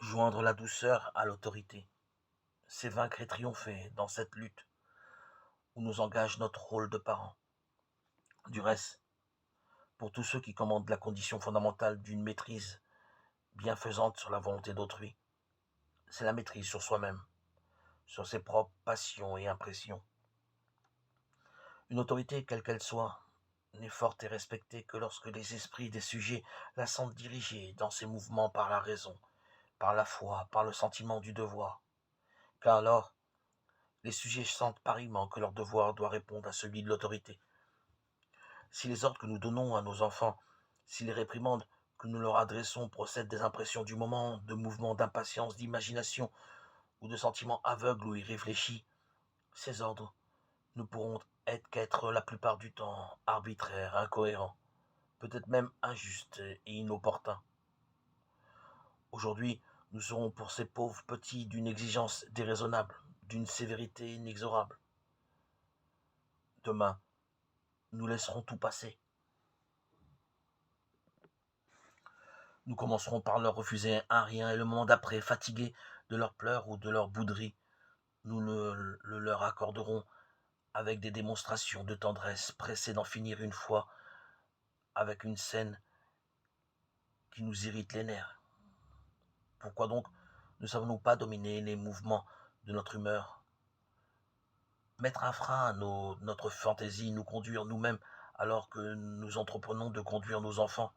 Joindre la douceur à l'autorité, c'est vaincre et triompher dans cette lutte où nous engage notre rôle de parents. Du reste, pour tous ceux qui commandent la condition fondamentale d'une maîtrise bienfaisante sur la volonté d'autrui, c'est la maîtrise sur soi-même, sur ses propres passions et impressions. Une autorité, quelle qu'elle soit, n'est forte et respectée que lorsque les esprits des sujets la sentent dirigée dans ses mouvements par la raison, par la foi, par le sentiment du devoir. Car alors, les sujets sentent pareillement que leur devoir doit répondre à celui de l'autorité. Si les ordres que nous donnons à nos enfants, si les réprimandes que nous leur adressons procèdent des impressions du moment, de mouvements d'impatience, d'imagination ou de sentiments aveugles ou irréfléchis, ces ordres ne pourront être qu'être la plupart du temps arbitraires, incohérents, peut-être même injustes et inopportuns. Aujourd'hui, nous serons pour ces pauvres petits d'une exigence déraisonnable, d'une sévérité inexorable. Demain, nous laisserons tout passer. Nous commencerons par leur refuser un rien et le moment d'après, fatigués de leurs pleurs ou de leurs bouderies, nous le leur accorderons avec des démonstrations de tendresse, pressés d'en finir une fois avec une scène qui nous irrite les nerfs. Pourquoi donc ne savons-nous pas dominer les mouvements de notre humeur, mettre un frein à notre fantaisie, nous conduire nous-mêmes alors que nous entreprenons de conduire nos enfants?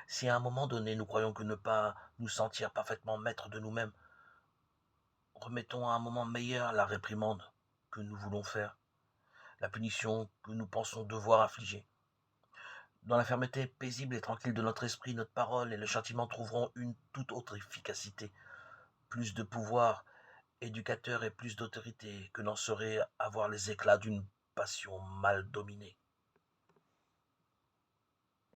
Si à un moment donné nous croyons que ne pas nous sentir parfaitement maîtres de nous-mêmes, remettons à un moment meilleur la réprimande que nous voulons faire, la punition que nous pensons devoir infliger. Dans la fermeté paisible et tranquille de notre esprit, notre parole et le châtiment trouveront une toute autre efficacité, plus de pouvoir éducateur et plus d'autorité que n'en saurait avoir les éclats d'une passion mal dominée.